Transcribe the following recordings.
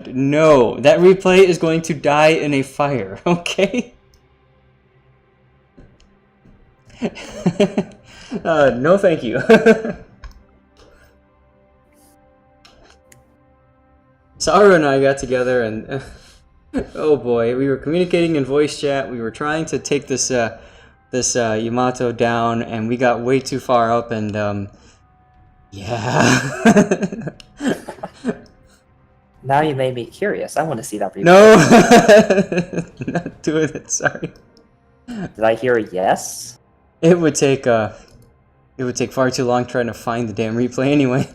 No, that replay is going to die in a fire, okay? No thank you. Saru and I got together and oh boy, we were communicating in voice chat. We were trying to take this Yamato down, and we got way too far up, and yeah. Now you made me curious. I want to see that replay. No, not doing it. Sorry. Did I hear a yes? It would take far too long trying to find the damn replay anyway.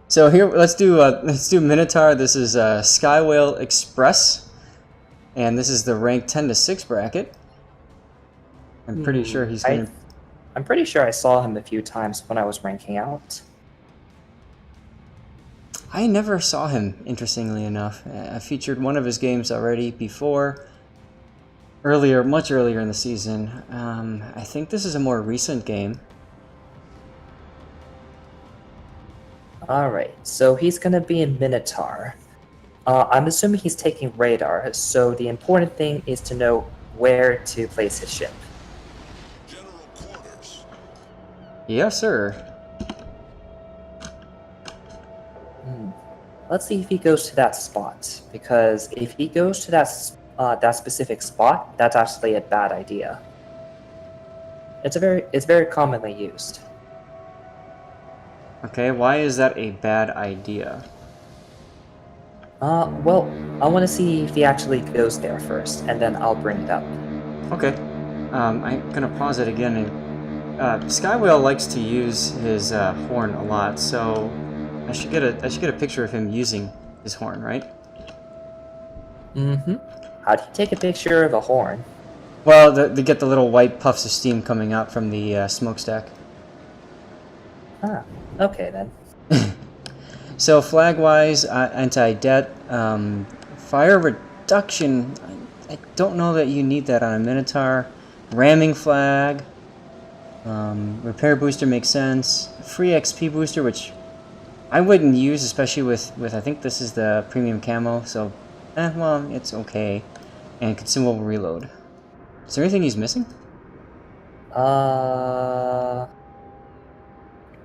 So here, let's do Minotaur. This is Skywhale Express, and this is the rank 10 to 6 bracket. I'm pretty sure he's gonna. I'm pretty sure I saw him a few times when I was ranking out. I never saw him, interestingly enough. I featured one of his games already before, much earlier in the season. I think this is a more recent game. Alright, so he's gonna be in Minotaur. I'm assuming he's taking radar, so the important thing is to know where to place his ship. General quarters. Yes, sir. Let's see if he goes to that spot, because if he goes to that specific spot, that's actually a bad idea. It's very commonly used. Okay, why is that a bad idea? Well, I want to see if he actually goes there first, and then I'll bring it up. Okay, I'm gonna pause it again. And Skywhale likes to use his horn a lot, so I should get a picture of him using his horn, right? Mm-hmm. How do you take a picture of a horn? Well, they get the little white puffs of steam coming out from the smokestack. Ah, okay then. So flag-wise, anti-det, fire reduction. I don't know that you need that on a Minotaur. Ramming flag, repair booster makes sense. Free XP booster, which I wouldn't use, especially with I think this is the premium camo. So, well, it's okay. And consumable reload. Is there anything he's missing?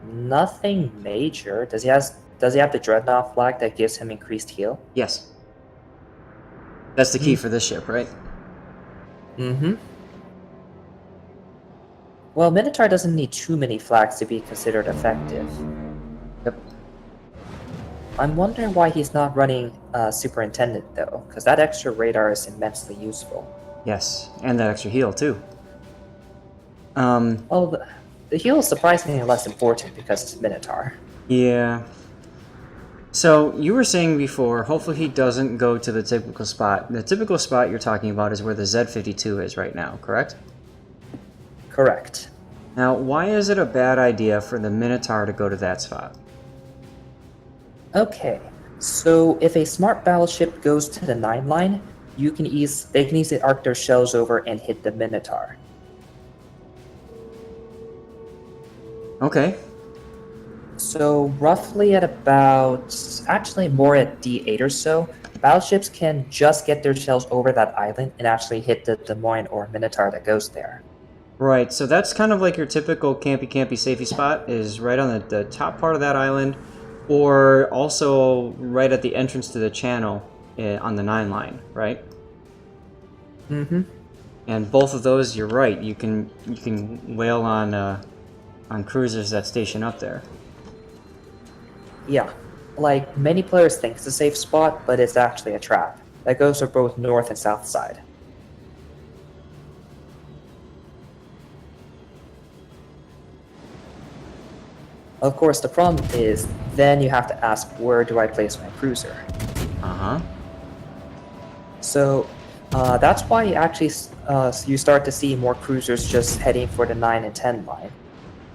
Nothing major. Does he have the Dreadnought flag that gives him increased heal? Yes. That's the key for this ship, right? Mm-hmm. Well, Minotaur doesn't need too many flags to be considered effective. Yep. I'm wondering why he's not running Superintendent, though, because that extra radar is immensely useful. Yes, and that extra heal, too. Well, the heal is surprisingly less important because it's Minotaur. Yeah. So, you were saying before, hopefully he doesn't go to the typical spot. The typical spot you're talking about is where the Z52 is right now, correct? Correct. Now, why is it a bad idea for the Minotaur to go to that spot? Okay, so if a smart battleship goes to the 9 line, they can easily arc their shells over and hit the Minotaur. Okay. So roughly at about, actually more at D8 or so, battleships can just get their shells over that island and actually hit the Des Moines or Minotaur that goes there. Right, so that's kind of like your typical campy safety spot, is right on the top part of that island, or also right at the entrance to the channel on the 9 line, right? Mm-hmm. And both of those, you're right, you can whale on cruisers that station up there. Yeah, like many players think it's a safe spot, but it's actually a trap. That goes for both north and south side. Of course, the problem is, then you have to ask, where do I place my cruiser? Uh-huh. So, that's why you start to see more cruisers just heading for the 9 and 10 line.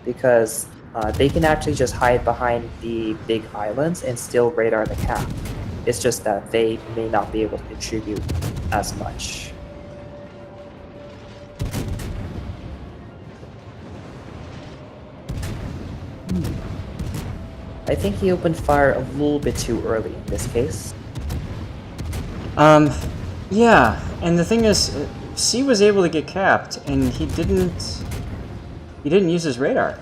Because they can actually just hide behind the big islands and still radar the cap. It's just that they may not be able to contribute as much. I think he opened fire a little bit too early in this case. Yeah, and the thing is, C was able to get capped, and he didn't use his radar.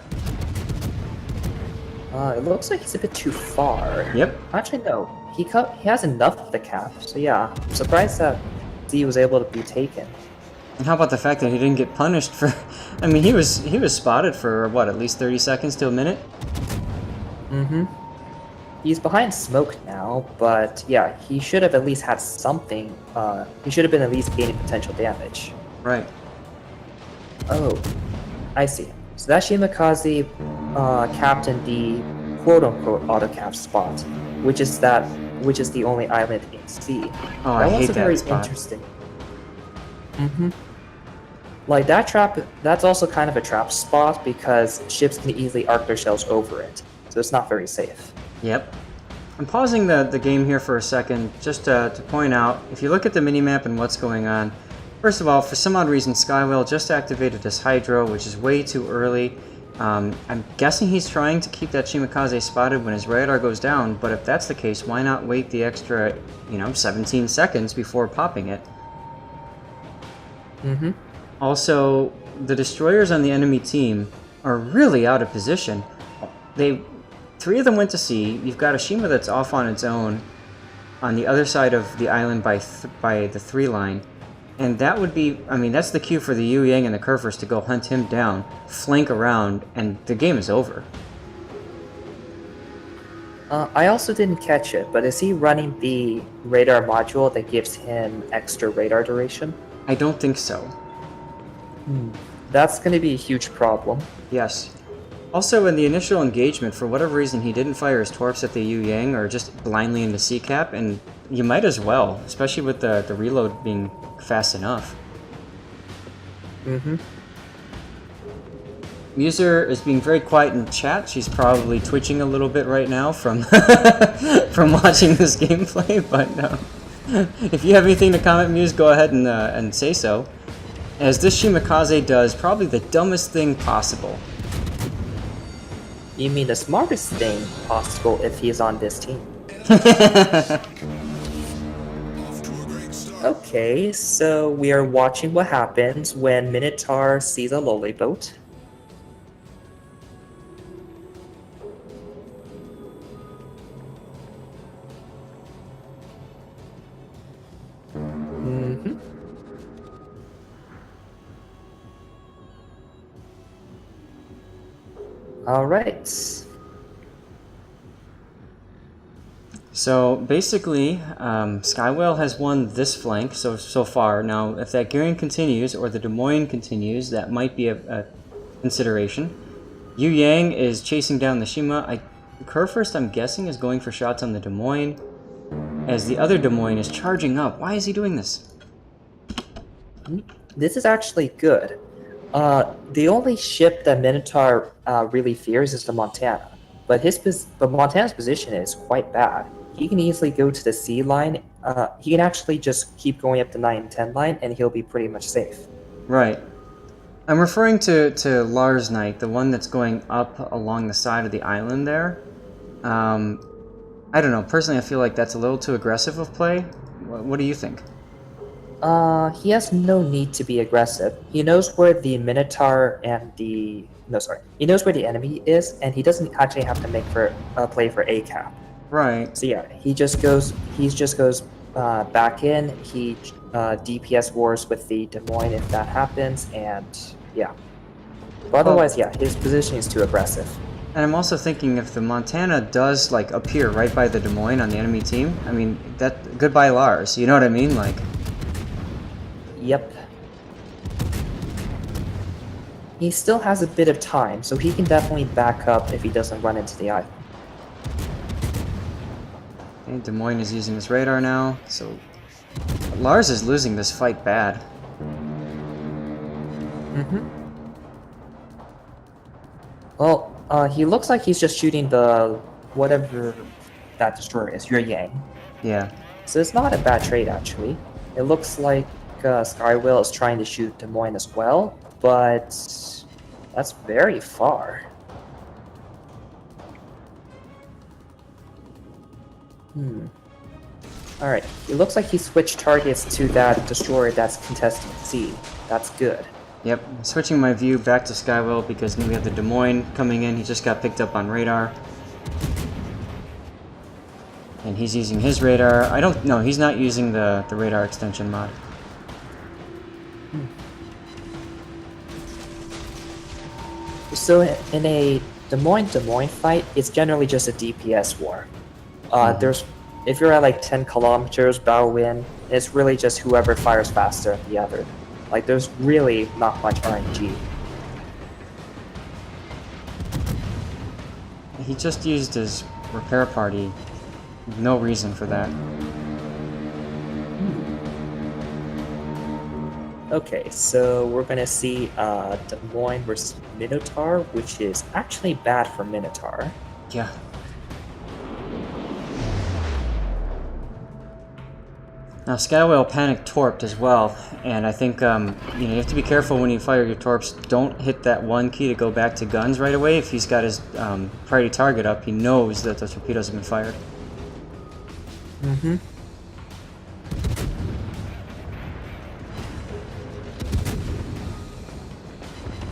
It looks like he's a bit too far. Yep. Actually, no. He has enough of the cap, so yeah. I'm surprised that Z was able to be taken. And how about the fact that he didn't get punished for? I mean, he was spotted for what, at least 30 seconds to a minute. Mm-hmm. He's behind smoke now, but yeah, he should have at least had something. He should have been at least gaining potential damage. Right. Oh, I see. So that Shimakaze captained the quote-unquote auto-cap spot, which is the only island in C. Oh, I hate was very that spot. interesting. Mm-hmm. Like that trap, that's also kind of a trap spot because ships can easily arc their shells over it, so it's not very safe. Yep. I'm pausing the game here for a second just to point out, if you look at the minimap and what's going on, first of all, for some odd reason, Skywell just activated his Hydro, which is way too early. I'm guessing he's trying to keep that Shimakaze spotted when his radar goes down, but if that's the case, why not wait the extra, 17 seconds before popping it? Mm-hmm. Also, the destroyers on the enemy team are really out of position. Three of them went to sea. You've got a Shima that's off on its own on the other side of the island by the 3 line. And that would be, that's the cue for the Yu Yang and the Kerfers to go hunt him down, flank around, and the game is over. I also didn't catch it, but is he running the radar module that gives him extra radar duration? I don't think so. That's going to be a huge problem. Yes. Also, in the initial engagement, for whatever reason, he didn't fire his torps at the Yu Yang or just blindly into C-cap, and you might as well, especially with the reload being fast enough. Mm-hmm. Muser is being very quiet in chat. She's probably twitching a little bit right now from from watching this gameplay, but if you have anything to comment, Muse, go ahead and say so. As this Shimakaze does probably the dumbest thing possible. You mean the smartest thing possible if he's on this team? Okay, so we are watching what happens when Minotaur sees a lolly boat. Mm-hmm. All right. So basically, Skywell has won this flank so far. Now, if that gearing continues or the Des Moines continues, that might be a consideration. Yu Yang is chasing down the Shima. Kerfurst, I'm guessing, is going for shots on the Des Moines, as the other Des Moines is charging up. Why is he doing this? This is actually good. The only ship that Minotaur really fears is the Montana, but Montana's position is quite bad. He can easily go to the C line. He can actually just keep going up the 9 and 10 line, and he'll be pretty much safe. Right. I'm referring to Lars Knight, the one that's going up along the side of the island there. I don't know. Personally, I feel like that's a little too aggressive of play. What do you think? He has no need to be aggressive. He knows where the Minotaur and he knows where the enemy is, and he doesn't actually have to make play for a cap. Right. So yeah, he just goes back in. He DPS wars with the Des Moines if that happens, and yeah. But otherwise, yeah, his position is too aggressive. And I'm also thinking if the Montana does appear right by the Des Moines on the enemy team, that goodbye Lars. You know what I mean? Yep. He still has a bit of time, so he can definitely back up if he doesn't run into the island. Okay, Des Moines is using his radar now, so Lars is losing this fight bad. Mm-hmm. Well, he looks like he's just shooting the whatever that destroyer is, Yu Yang. Yeah. So it's not a bad trade, actually. It looks like Skywell is trying to shoot Des Moines as well, but that's very far. Alright, it looks like he switched targets to that destroyer that's contesting C. That's good. Yep, switching my view back to Skywell because we have the Des Moines coming in. He just got picked up on radar. And he's using his radar. I don't know, he's not using the radar extension mod. So in a Des Moines fight, it's generally just a DPS war. There's, if you're at like 10 kilometers battle win, it's really just whoever fires faster than the other. Like there's really not much RNG. He just used his repair party. No reason for that. Okay, so we're gonna see Des Moines versus Minotaur, which is actually bad for Minotaur. Yeah. Now Skywell panic torped as well, and I think you have to be careful when you fire your torps. Don't hit that one key to go back to guns right away. If he's got his priority target up, he knows that the torpedoes have been fired. Mm-hmm.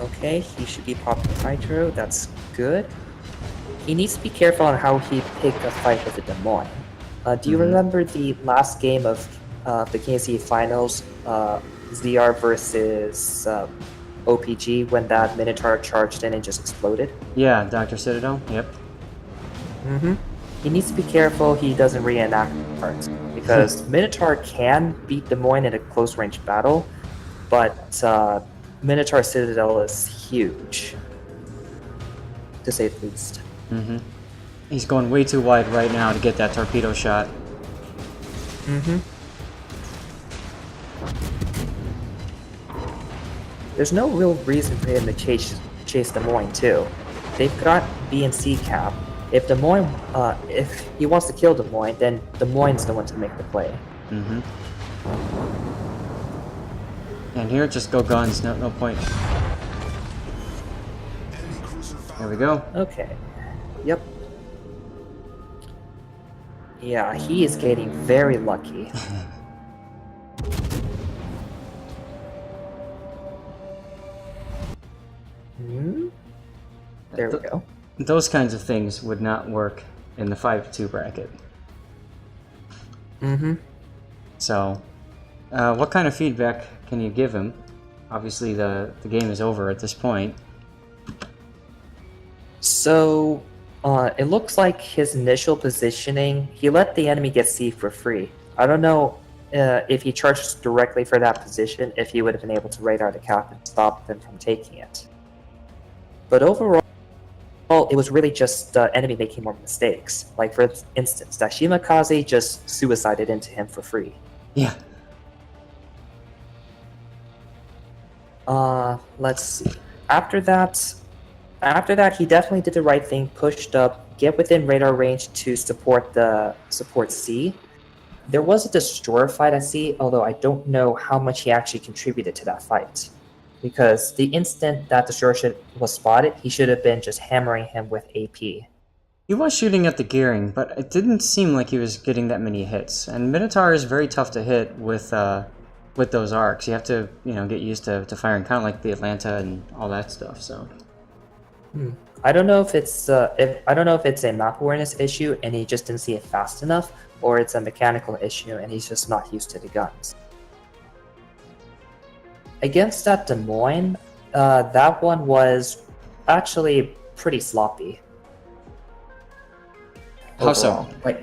Okay, he should be popping Hydro, that's good. He needs to be careful on how he pick a fight with the Des Moines. Do you remember the last game of the KC Finals, ZR versus OPG, when that Minotaur charged in and just exploded? Yeah, Dr. Citadel, yep. Mm-hmm. He needs to be careful he doesn't reenact parts, because Minotaur can beat Des Moines in a close-range battle, but Minotaur Citadel is huge, to say the least. Mm-hmm. He's going way too wide right now to get that torpedo shot. Mm-hmm. There's no real reason for him to chase Des Moines too. They've got B and C cap. If Des Moines, if he wants to kill Des Moines, then Des Moines is the one to make the play. Mm-hmm. And here, just go guns. No point. There we go. Okay. Yep. Yeah, he is getting very lucky. There we go. Those kinds of things would not work in the 5-2 bracket. Mm-hmm. So, what kind of feedback can you give him? Obviously, the game is over at this point. So, it looks like his initial positioning, he let the enemy get C for free. I don't know if he charged directly for that position, if he would have been able to radar the cap and stop them from taking it. But overall, it was really just the enemy making more mistakes. Like, for instance, that Shimakaze just suicided into him for free. Yeah. Let's see. After that, he definitely did the right thing, pushed up, get within radar range to support C. There was a destroyer fight at C, although I don't know how much he actually contributed to that fight. Because the instant that destroyer was spotted, he should have been just hammering him with AP. He was shooting at the gearing, but it didn't seem like he was getting that many hits. And Minotaur is very tough to hit with those arcs. You have to, get used to firing kind of like the Atlanta and all that stuff. So. I don't know if it's a map awareness issue and he just didn't see it fast enough, or it's a mechanical issue and he's just not used to the guns. Against that Des Moines, that one was actually pretty sloppy. How so? Wait.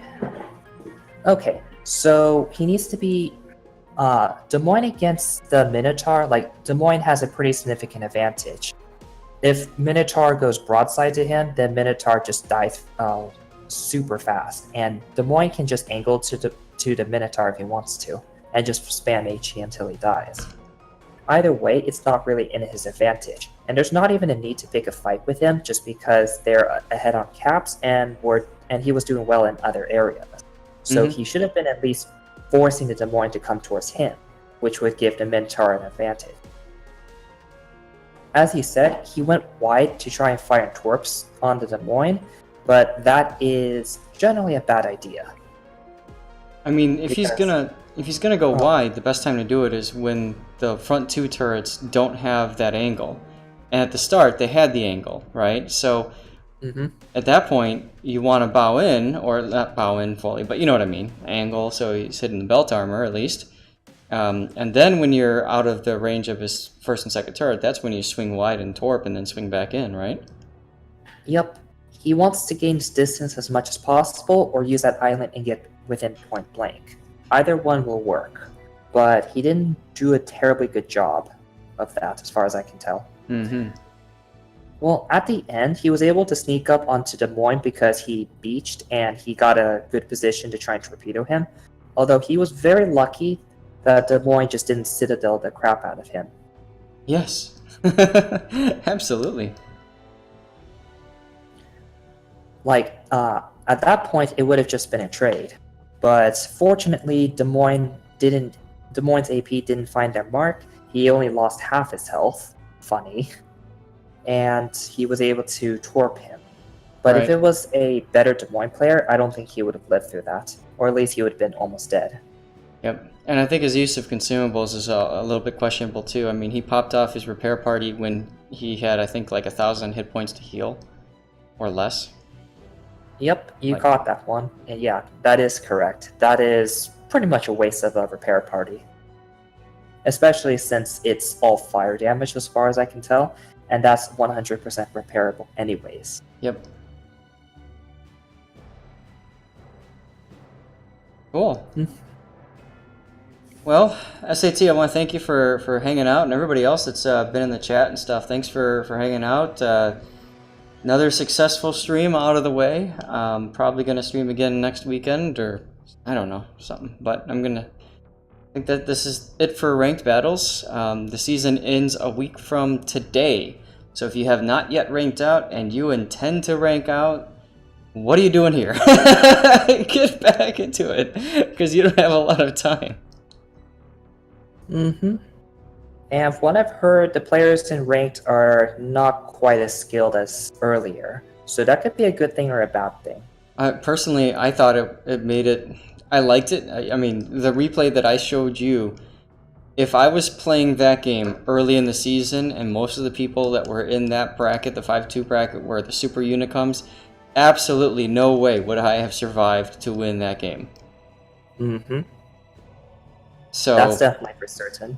Okay, so he needs to be Des Moines against the Minotaur. Like, Des Moines has a pretty significant advantage. If Minotaur goes broadside to him, then Minotaur just dies super fast, and Des Moines can just angle to the Minotaur if he wants to, and just spam HE until he dies. Either way, it's not really in his advantage, and there's not even a need to pick a fight with him just because they're ahead on caps and he was doing well in other areas. So he should have been at least forcing the Des Moines to come towards him, which would give the Minotaur an advantage. As he said, he went wide to try and fire torps on the Des Moines, but that is generally a bad idea. I mean, if he's Because- gonna go wide, the best time to do it is when the front two turrets don't have that angle. And at the start, they had the angle, right? So Mhm. at that point, you want to bow in, or not bow in fully, but you know what I mean. Angle, so he's hitting the belt armor at least. And then when you're out of the range of his first and second turret, that's when you swing wide and torp and then swing back in, right? Yep. He wants to gain his distance as much as possible, or use that island and get within point blank. Either one will work, but he didn't do a terribly good job of that, as far as I can tell. Mm-hmm. Well, at the end, he was able to sneak up onto Des Moines because he beached and he got a good position to try and torpedo him. Although he was very lucky that Des Moines just didn't citadel the crap out of him. Yes. Absolutely. Like, at that point, it would have just been a trade. But fortunately, Des Moines' AP didn't find their mark. He only lost half his health. Funny. And he was able to torp him. But if Right. it was a better Des Moines player, I don't think he would have lived through that. Or at least he would have been almost dead. Yep. And I think his use of consumables is a little bit questionable too. I mean, he popped off his repair party when he had, I think, like 1,000 hit points to heal. Or less. Yep, you Like- caught that one. And yeah, that is correct. That is pretty much a waste of a repair party. Especially since it's all fire damage as far as I can tell. And that's 100% repairable anyways. Yep. Cool. Hmm. Well, SAT, I want to thank you for hanging out, and everybody else that's been in the chat and stuff. Thanks for hanging out. Another successful stream out of the way. Probably going to stream again next weekend, or I don't know, something. But I think that this is it for ranked battles. The season ends a week from today. So if you have not yet ranked out and you intend to rank out, what are you doing here? Get back into it, because you don't have a lot of time. Mm-hmm. And from what I've heard, the players in ranked are not quite as skilled as earlier. So that could be a good thing or a bad thing. Personally, I thought it made it... I liked it. I mean, the replay that I showed you, if I was playing that game early in the season and most of the people that were in that bracket, the 5-2 bracket where the super unit comes, absolutely no way would I have survived to win that game. Mm-hmm. So That's definitely for certain.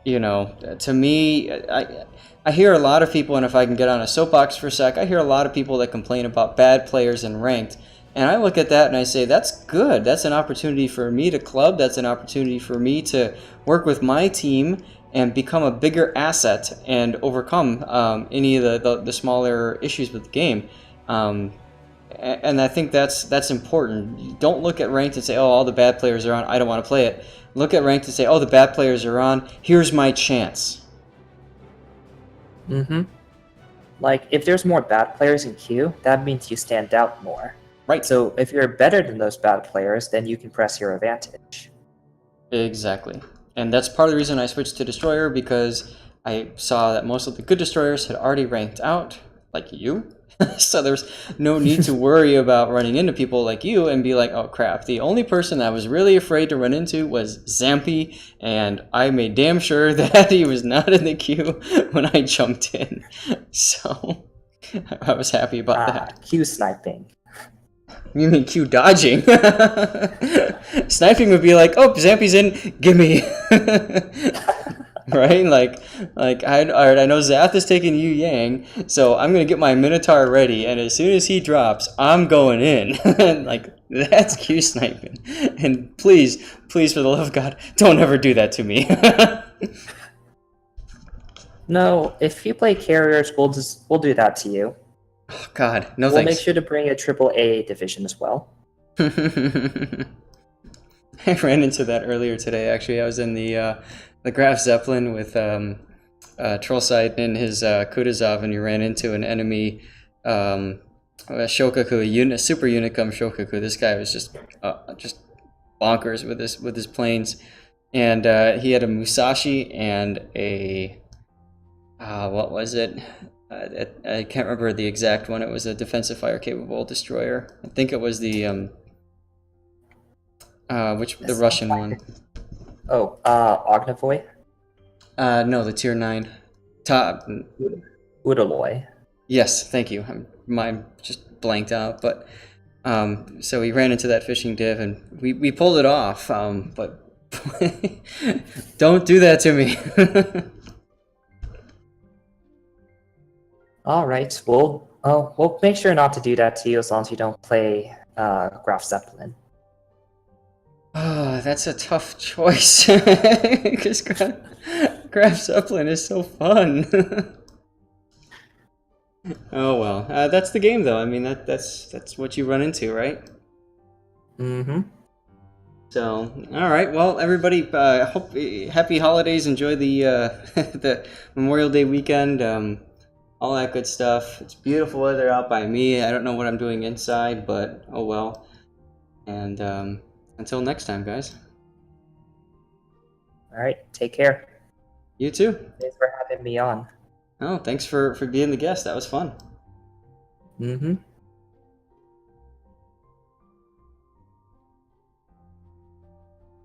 you know, to me, I hear a lot of people, and if I can get on a soapbox for a sec, I hear a lot of people that complain about bad players in ranked. And I look at that and I say, that's good. That's an opportunity for me to club. That's an opportunity for me to work with my team and become a bigger asset and overcome any of the smaller issues with the game. And I think that's important. You don't look at ranked and say, oh, all the bad players are on, I don't want to play it. Look at ranked and say, oh, the bad players are on, here's my chance. Mm-hmm. Like, if there's more bad players in queue, that means you stand out more. Right. So if you're better than those bad players, then you can press your advantage. Exactly. And that's part of the reason I switched to Destroyer, because I saw that most of the good Destroyers had already ranked out, like you. So there's no need to worry about running into people like you and be like, oh crap, the only person I was really afraid to run into was Zampy, and I made damn sure that he was not in the queue when I jumped in. So I was happy about that. Queue sniping. You mean Q dodging? Sniping would be like, oh, Zampy's in, gimme. Right? Like alright, I know Zath is taking Yu Yang, so I'm gonna get my Minotaur ready, and as soon as he drops, I'm going in. Like, that's Q sniping. And please, for the love of God, don't ever do that to me. No, if you play carriers, we'll do that to you. Oh, God, no We'll make thanks. sure to bring a AAA division as well. I ran into that earlier today. Actually, I was in the Graf Zeppelin with Trollside and his Kutuzov, and you ran into an enemy Shokaku, a super Unicum Shokaku. This guy was just bonkers with his planes, and he had a Musashi and a what was it? I can't remember the exact one. It was a defensive fire capable destroyer. I think it was the The Russian one? Oh, Ognivoy? No, the tier 9. Top. Udaloy. Yes, thank you. Mine just blanked out, but so we ran into that fishing div and we pulled it off. But don't do that to me. All right. We'll make sure not to do that to you as long as you don't play Graf Zeppelin. Oh, that's a tough choice because Graf Zeppelin is so fun. Oh well, that's the game though. I mean that's what you run into, right? Mm-hmm. So, all right. Well, everybody, hope happy holidays. Enjoy the the Memorial Day weekend. All that good stuff. It's beautiful weather out by me. I don't know what I'm doing inside, but oh well. And until next time, guys. All right. Take care. You too. Thanks for having me on. Oh, thanks for being the guest. That was fun. Mm-hmm.